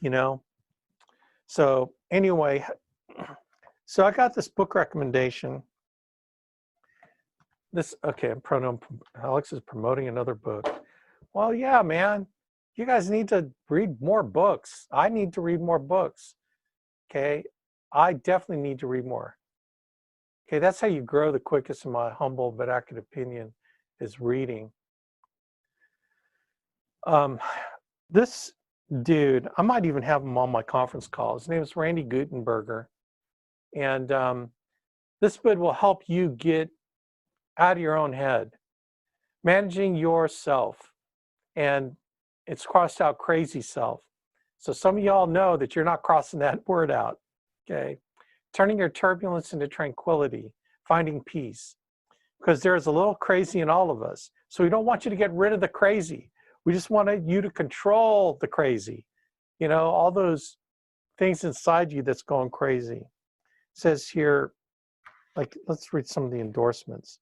you know? So anyway, so I got this book recommendation. Okay, Alex is promoting another book. Well, yeah, man, you guys need to read more books. I need to read more books. Okay, I definitely need to read more. Okay, that's how you grow the quickest, in my humble but accurate opinion, is reading. This dude, I might even have him on my conference call. His name is Randy Gutenberger. And this book will help you get out of your own head, managing yourself. And it's crossed out crazy self. So some of y'all know that you're not crossing that word out, okay? Turning your turbulence into tranquility, finding peace. Because there's a little crazy in all of us. So we don't want you to get rid of the crazy. We just want you to control the crazy. You know, all those things inside you that's going crazy. It says here, like, let's read some of the endorsements.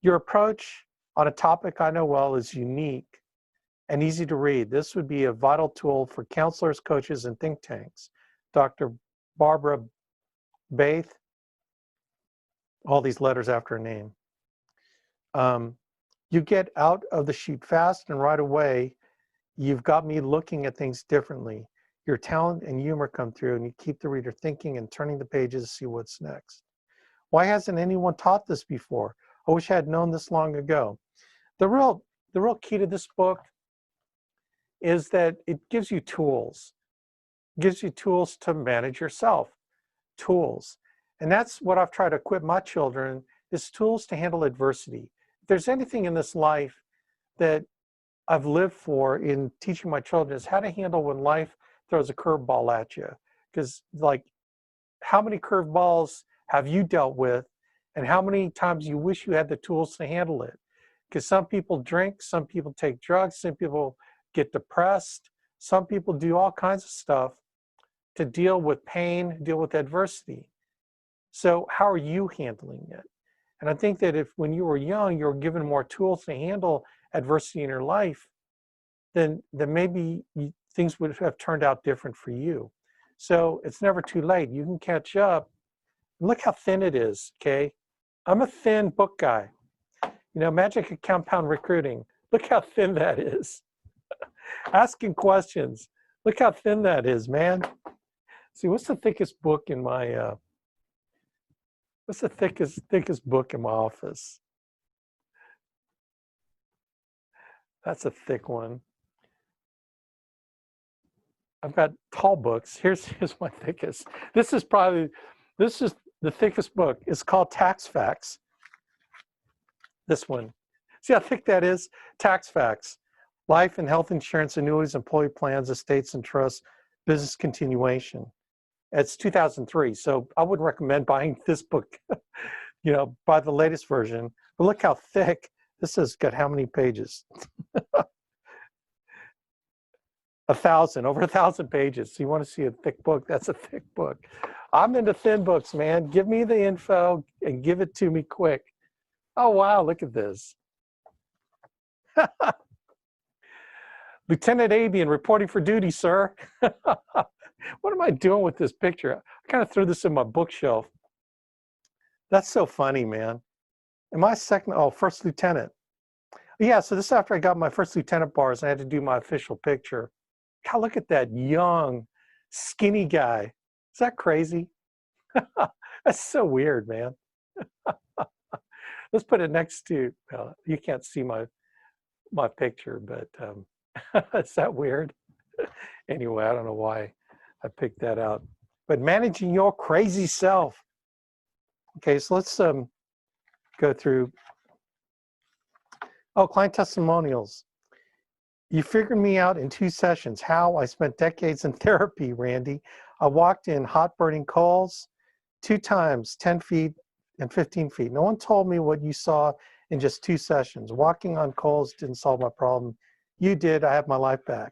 Your approach on a topic I know well is unique and easy to read. This would be a vital tool for counselors, coaches, and think tanks. Dr. Barbara Baith, all these letters after her name. You get out of the chute fast, and right away, you've got me looking at things differently. Your talent and humor come through, and you keep the reader thinking and turning the pages to see what's next. Why hasn't anyone taught this before? I wish I had known this long ago. The real key to this book is that it gives you tools. It gives you tools to manage yourself. Tools. And that's what I've tried to equip my children, is tools to handle adversity. If there's anything in this life that I've lived for in teaching my children, is how to handle when life throws a curveball at you. Because, like, how many curveballs have you dealt with, and how many times you wish you had the tools to handle it? Because some people drink, some people take drugs, some people get depressed, some people do all kinds of stuff to deal with pain, deal with adversity. So how are you handling it? And I think that if when you were young, you were given more tools to handle adversity in your life, then maybe things would have turned out different for you. So it's never too late. You can catch up. Look how thin it is, okay? I'm a thin book guy. You know, Magic of Compound Recruiting. Look how thin that is. Asking questions. Look how thin that is, man. See, what's the thickest book in my, what's the thickest book in my office? That's a thick one. I've got tall books. Here's my thickest. This is the thickest book. It's called Tax Facts. This one. See how thick that is? Tax Facts. Life and health insurance, annuities, employee plans, estates and trusts, business continuation. It's 2003, so I would recommend buying this book, you know, buy the latest version. But look how thick. This has got how many pages? 1,000, over 1,000 pages. So you want to see a thick book? That's a thick book. I'm into thin books, man. Give me the info and give it to me quick. Oh, wow, look at this. Lieutenant Abian reporting for duty, sir. What am I doing with this picture? I kind of threw this in my bookshelf. That's so funny, man. Am I first lieutenant? Yeah, so this is after I got my first lieutenant bars, and I had to do my official picture. God, look at that young, skinny guy. Is that crazy? That's so weird, man. Let's put it next to, you can't see my picture, but is that weird? Anyway, I don't know why I picked that out. But managing your crazy self. Okay, so let's go through. Oh, client testimonials. You figured me out in 2 sessions. How? I spent decades in therapy, Randy. I walked in hot burning coals 2 times, 10 feet and 15 feet. No one told me what you saw in just 2 sessions. Walking on coals didn't solve my problem. You did. I have my life back.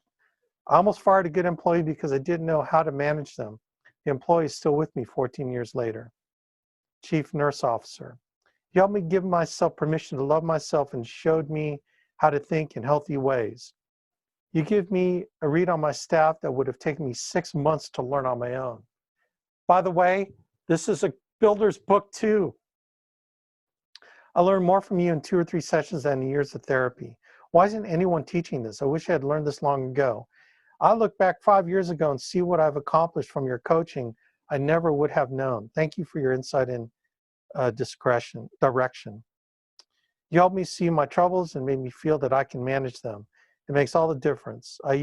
I almost fired a good employee because I didn't know how to manage them. The employee is still with me 14 years later. Chief Nurse Officer. You helped me give myself permission to love myself and showed me how to think in healthy ways. You give me a read on my staff that would have taken me 6 months to learn on my own. By the way, this is a builder's book too. I learned more from you in 2 or 3 sessions than in years of therapy. Why isn't anyone teaching this? I wish I had learned this long ago. I look back 5 years ago and see what I've accomplished from your coaching I never would have known. Thank you for your insight and direction. You helped me see my troubles and made me feel that I can manage them. It makes all the difference. I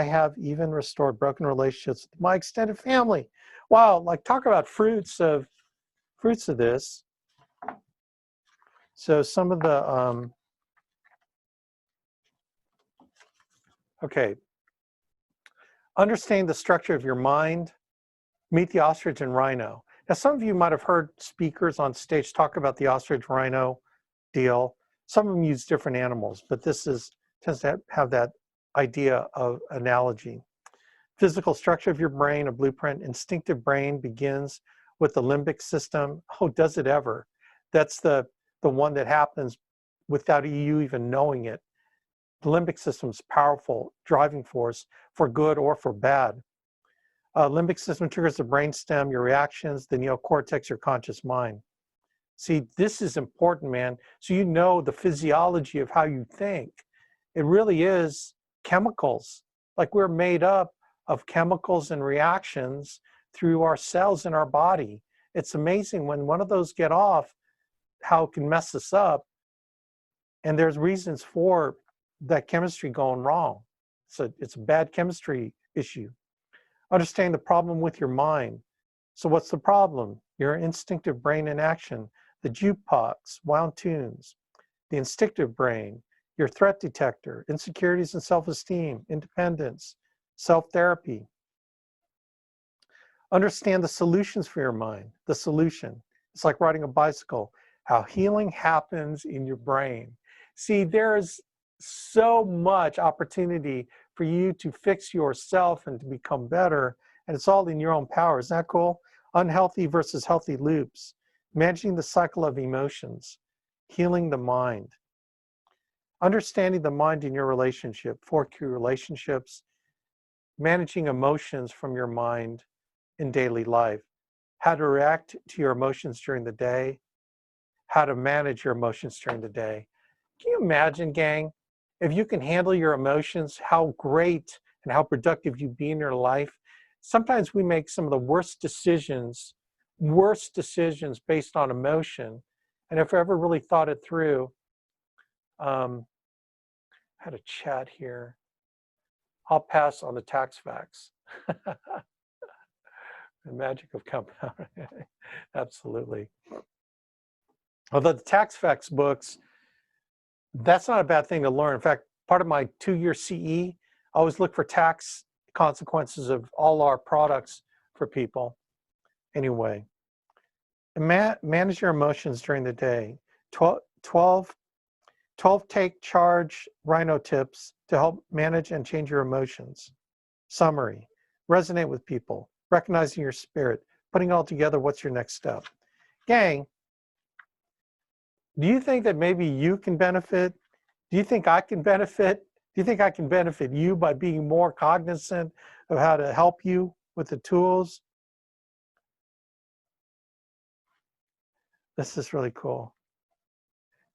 have even restored broken relationships with my extended family. Wow, like talk about fruits of this. So some of the okay. Understand the structure of your mind. Meet the ostrich and rhino. Now, some of you might have heard speakers on stage talk about the ostrich rhino deal. Some of them use different animals, but this tends to have that idea of analogy. Physical structure of your brain, a blueprint. Instinctive brain begins with the limbic system. Oh, does it ever? That's the one that happens without you even knowing it. The limbic system is powerful driving force for good or for bad. Limbic system triggers the brainstem, your reactions, the neocortex, your conscious mind. See, this is important, man. So you know the physiology of how you think. It really is chemicals. Like we're made up of chemicals and reactions through our cells in our body. It's amazing when one of those get off, how it can mess us up. And there's reasons for that chemistry going wrong. It's a bad chemistry issue. Understand the problem with your mind. So what's the problem? Your instinctive brain in action, the jukebox, wound tunes, the instinctive brain, your threat detector, insecurities and self-esteem, independence, self-therapy. Understand the solutions for your mind, the solution. It's like riding a bicycle, how healing happens in your brain. See, there's so much opportunity for you to fix yourself and to become better, and it's all in your own power. Isn't that cool? Unhealthy versus healthy loops, managing the cycle of emotions, healing the mind, understanding the mind in your relationship, 4 key relationships, managing emotions from your mind in daily life, how to react to your emotions during the day, how to manage your emotions during the day. Can you imagine, gang, if you can handle your emotions, how great and how productive you'd be in your life? Sometimes we make some of the worst decisions based on emotion. And if I ever really thought it through, I had a chat here. I'll pass on the tax facts. The magic of compound. Absolutely. Although the tax facts books, that's not a bad thing to learn. In fact, part of my 2-year CE, I always look for tax consequences of all our products for people. Anyway, manage your emotions during the day. 12 take charge rhino tips to help manage and change your emotions. Summary, resonate with people, recognizing your spirit, putting it all together, what's your next step? Gang, do you think that maybe you can benefit? Do you think I can benefit? Do you think I can benefit you by being more cognizant of how to help you with the tools? This is really cool.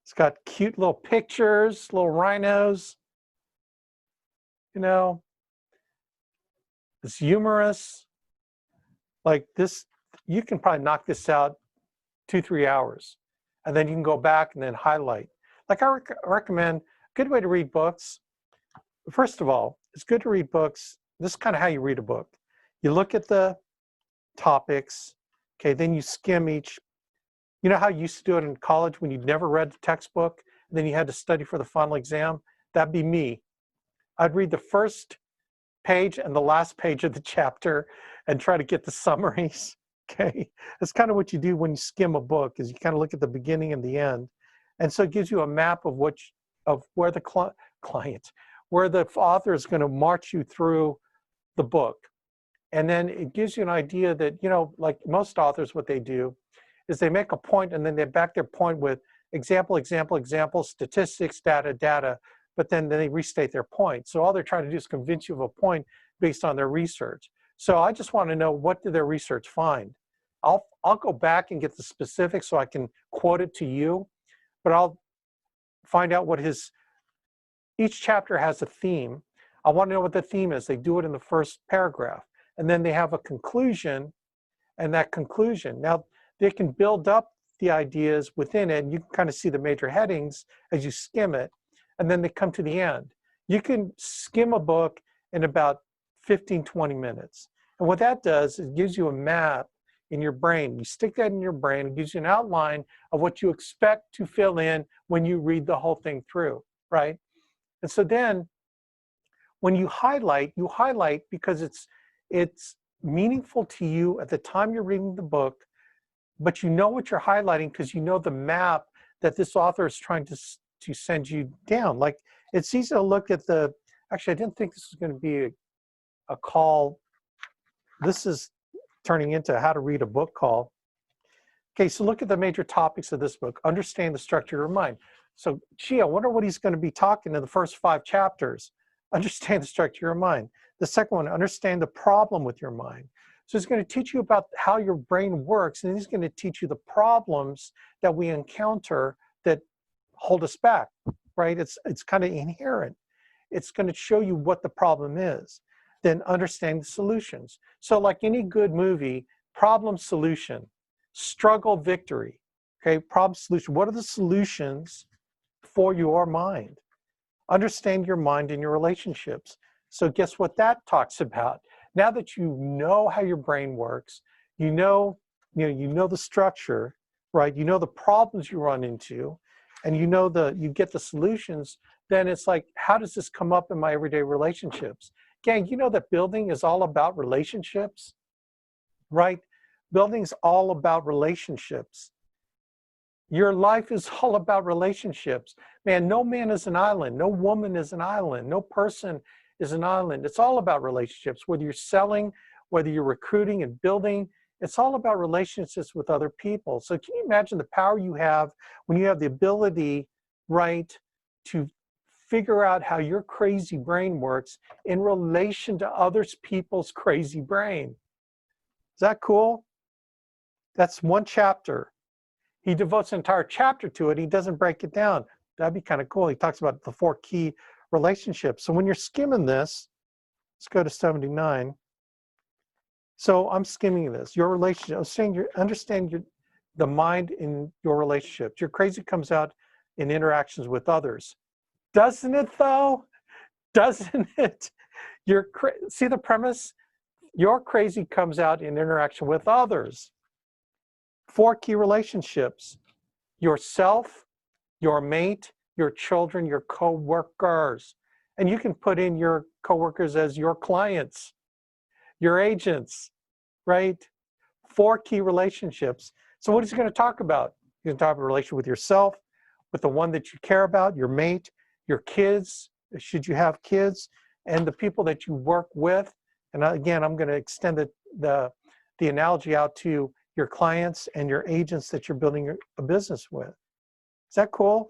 It's got cute little pictures, little rhinos. You know, it's humorous. Like this, you can probably knock this out 2-3 hours. And then you can go back and then highlight. Like I recommend, a good way to read books. First of all, it's good to read books. This is kind of how you read a book. You look at the topics, okay, then you skim each. You know how you used to do it in college when you'd never read the textbook, and then you had to study for the final exam? That'd be me. I'd read the first page and the last page of the chapter and try to get the summaries. Okay, that's kind of what you do when you skim a book, is you kind of look at the beginning and the end, and so it gives you a map of where the where the author is going to march you through the book, and then it gives you an idea that, you know, like most authors, what they do is they make a point and then they back their point with example, statistics, data, but then they restate their point. So all they're trying to do is convince you of a point based on their research. So I just want to know, what did their research find? I'll go back and get the specifics so I can quote it to you, but I'll find out what each chapter has a theme. I want to know what the theme is. They do it in the first paragraph, and then they have a conclusion, and that conclusion. Now, they can build up the ideas within it, and you can kind of see the major headings as you skim it, and then they come to the end. You can skim a book in about 15, 20 minutes. And what that does is it gives you a map in your brain. You stick that in your brain, it gives you an outline of what you expect to fill in when you read the whole thing through, right? And so then when you highlight because it's meaningful to you at the time you're reading the book, but you know what you're highlighting because you know the map that this author is trying to send you down. Like, it's easy to look at actually, I didn't think this was going to be a call. This is turning into how to read a book call. Okay, so look at the major topics of this book. Understand the structure of your mind. So, gee, I wonder what he's going to be talking in the first 5 chapters. Understand the structure of your mind. The second one, understand the problem with your mind. So he's going to teach you about how your brain works, and he's going to teach you the problems that we encounter that hold us back, right? It's kind of inherent. It's going to show you what the problem is. Then understand the solutions. So like any good movie, problem, solution, struggle, victory. Okay, problem, solution. What are the solutions for your mind? Understand your mind and your relationships. So guess what that talks about? Now that you know how your brain works, you know the structure, right? You know the problems you run into, and you get the solutions. Then it's like, how does this come up in my everyday relationships? Gang, you know that building is all about relationships, right? Building's all about relationships. Your life is all about relationships. Man, no man is an island. No woman is an island. No person is an island. It's all about relationships. Whether you're selling, whether you're recruiting and building, it's all about relationships with other people. So can you imagine the power you have when you have the ability, right, to figure out how your crazy brain works in relation to other people's crazy brain? Is that cool? That's one chapter. He devotes an entire chapter to it. He doesn't break it down. That'd be kind of cool. He talks about the 4 key relationships. So when you're skimming this, let's go to 79. So I'm skimming this. Your relationship. I'm saying understand the mind in your relationships. Your crazy comes out in interactions with others. Doesn't it though? Doesn't it? See the premise? Your crazy comes out in interaction with others. 4 key relationships: yourself, your mate, your children, your co-workers. And you can put in your co-workers as your clients, your agents, right? 4 key relationships. So what is he going to talk about? He's going to talk about a relationship with yourself, with the one that you care about, your mate, your kids, should you have kids, and the people that you work with. And again, I'm going to extend the analogy out to your clients and your agents that you're building a business with. Is that cool?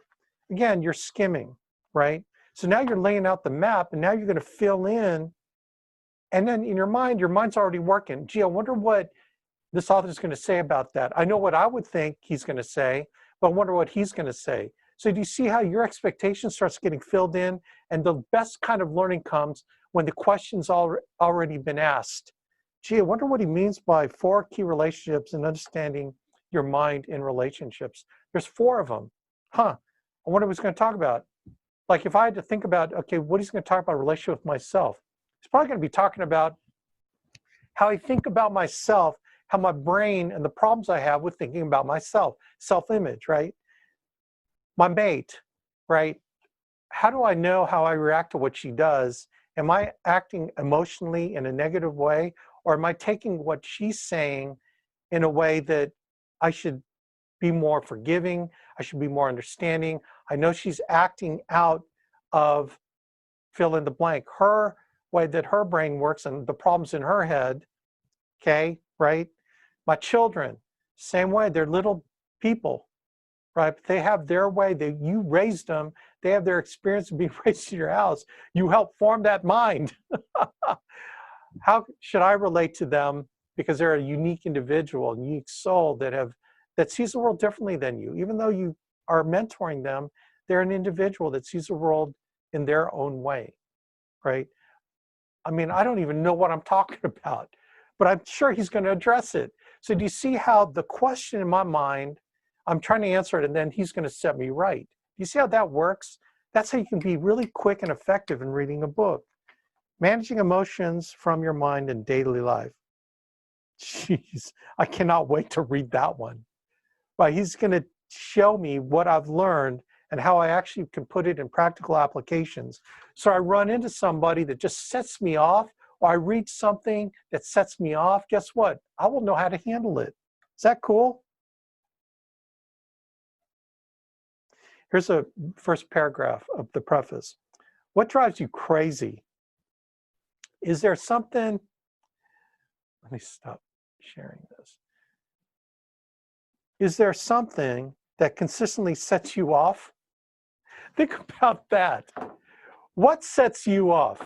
Again, you're skimming, right? So now you're laying out the map, and now you're going to fill in. And then in your mind's already working. Gee, I wonder what this author is going to say about that. I know what I would think he's going to say, but I wonder what he's going to say. So do you see how your expectation starts getting filled in? And the best kind of learning comes when the question's already been asked. Gee, I wonder what he means by 4 key relationships and understanding your mind in relationships. There's 4 of them. I wonder what he's going to talk about. Like if I had to think about, okay, what he's going to talk about relationship with myself. He's probably going to be talking about how I think about myself, how my brain and the problems I have with thinking about myself, self-image, right? My mate, right? How do I know how I react to what she does? Am I acting emotionally in a negative way? Or am I taking what she's saying in a way that I should be more forgiving? I should be more understanding. I know she's acting out of fill in the blank. Her way that her brain works and the problems in her head, okay, right? My children, same way, they're little people, right? They have their way. You raised them. They have their experience of being raised in your house. You help form that mind. How should I relate to them? Because they're a unique individual, a unique soul that sees the world differently than you. Even though you are mentoring them, they're an individual that sees the world in their own way, right? I mean, I don't even know what I'm talking about, but I'm sure he's going to address it. So do you see how the question in my mind, I'm trying to answer it, and then he's going to set me right. Do you see how that works? That's how you can be really quick and effective in reading a book. Managing emotions from your mind in daily life. Jeez, I cannot wait to read that one. But he's going to show me what I've learned and how I actually can put it in practical applications. So I run into somebody that just sets me off, or I read something that sets me off. Guess what? I will know how to handle it. Is that cool? Here's a first paragraph of the preface. What drives you crazy? Is there something, let me stop sharing this. Is there something that consistently sets you off? Think about that. What sets you off?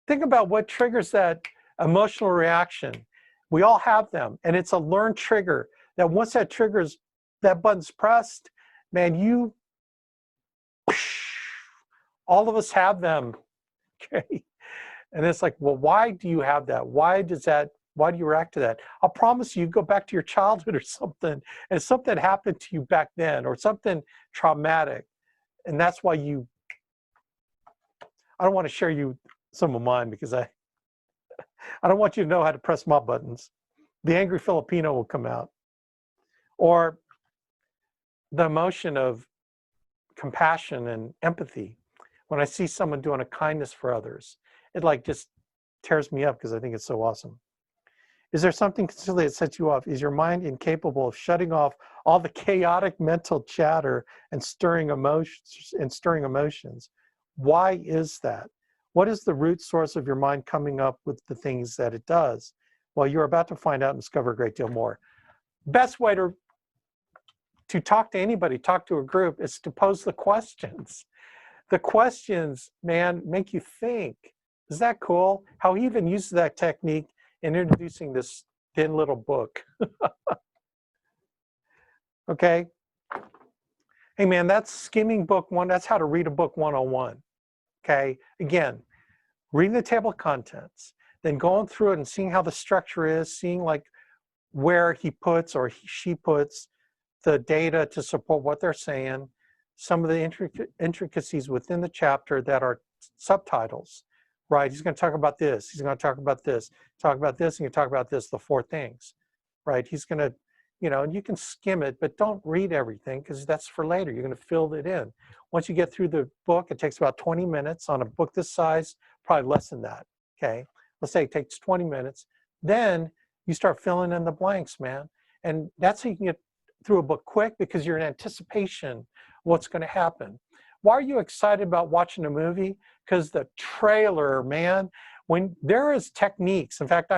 Think about what triggers that emotional reaction. We all have them, and it's a learned trigger that once that triggers, that button's pressed, man, all of us have them, okay? And it's like, well, why do you have that? Why do you react to that? I'll promise you go back to your childhood or something, and something happened to you back then, or something traumatic. And that's why I don't want to share you some of mine, because I don't want you to know how to press my buttons. The angry Filipino will come out. Or the emotion of compassion and empathy. When I see someone doing a kindness for others, it like just tears me up because I think it's so awesome. Is there something consistently that sets you off? Is your mind incapable of shutting off all the chaotic mental chatter and stirring emotions? Why is that? What is the root source of your mind coming up with the things that it does? Well, you're about to find out and discover a great deal more. Best way to talk to anybody, talk to a group, is to pose the questions. The questions, man, make you think. Is that cool? How he even uses that technique in introducing this thin little book. Okay? Hey, man, that's skimming book one. That's how to read a book 101. Okay? Again, reading the table of contents, then going through it and seeing how the structure is, seeing like where he puts or she puts the data to support what they're saying, some of the intricacies within the chapter that are subtitles, right? He's going to talk about this. He's going to talk about this, talk about this, and you talk about this, the four things, right? He's going to, and you can skim it, but don't read everything because that's for later. You're going to fill it in. Once you get through the book, it takes about 20 minutes. On a book this size, probably less than that, okay? Let's say it takes 20 minutes. Then you start filling in the blanks, man. And that's how you can get through a book quick, because you're in anticipation of what's going to happen. Why are you excited about watching a movie? Because the trailer, man, when there is techniques. In fact,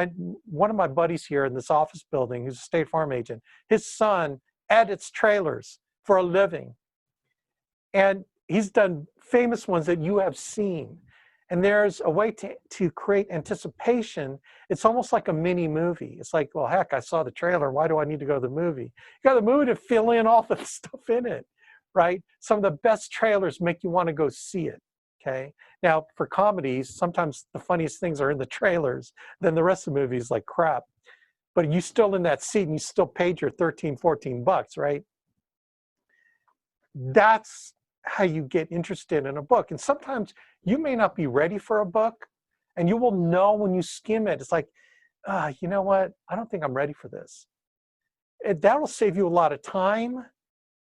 one of my buddies here in this office building, who's a State Farm agent, his son edits trailers for a living. And he's done famous ones that you have seen. And there's a way to create anticipation. It's almost like a mini movie. It's like, well, heck, I saw the trailer. Why do I need to go to the movie? You got the movie to fill in all the stuff in it, right? Some of the best trailers make you want to go see it, okay? Now, for comedies, sometimes the funniest things are in the trailers. Then the rest of the movie is like crap. But you still in that seat and you still paid your 13, 14 bucks, right? That's how you get interested in a book. And sometimes you may not be ready for a book, and you will know when you skim it. It's like, you know what? I don't think I'm ready for this. That'll save you a lot of time,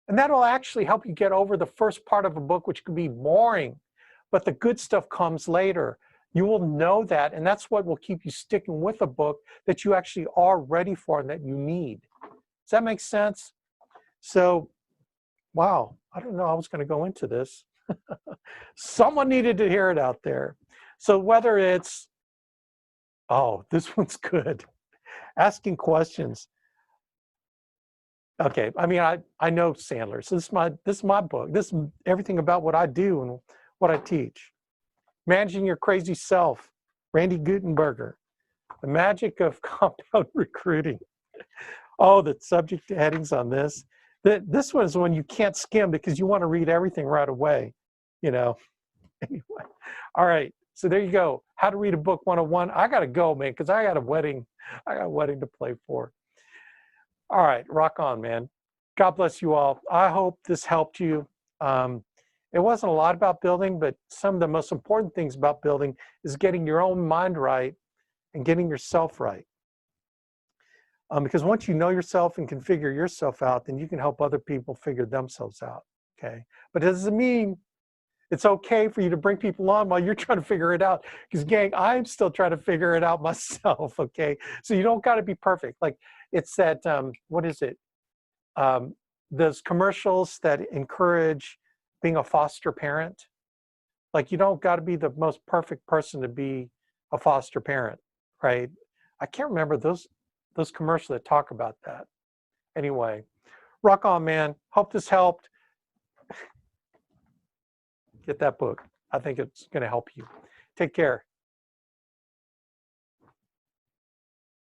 and that'll actually help you get over the first part of a book, which could be boring, but the good stuff comes later. You will know that, and that's what will keep you sticking with a book that you actually are ready for and that you need. Does that make sense? So, wow, I don't know I was going to go into this. Someone needed to hear it out there. So whether it's, oh, this one's good. Asking questions. Okay, I mean, I know Sandler, so this is my book. This is everything about what I do and what I teach. Managing Your Crazy Self, Randy Gutenberger. The Magic of Compound Recruiting. Oh, the subject headings on this. This one is one you can't skim because you want to read everything right away, you know. Anyway, all right. So there you go. How to read a book 101. I got to go, man, because I got a wedding. I got a wedding to play for. All right, rock on, man. God bless you all. I hope this helped you. It wasn't a lot about building, but some of the most important things about building is getting your own mind right and getting yourself right. Because once you know yourself and can figure yourself out, then you can help other people figure themselves out, okay? But it doesn't mean it's okay for you to bring people on while you're trying to figure it out. Because gang, I'm still trying to figure it out myself, okay? So you don't gotta be perfect. Like it's that, what is it? Those commercials that encourage being a foster parent. Like you don't gotta be the most perfect person to be a foster parent, right? I can't remember those commercials that talk about that. Anyway, rock on, man. Hope this helped. Get that book. I think it's going to help you. Take care.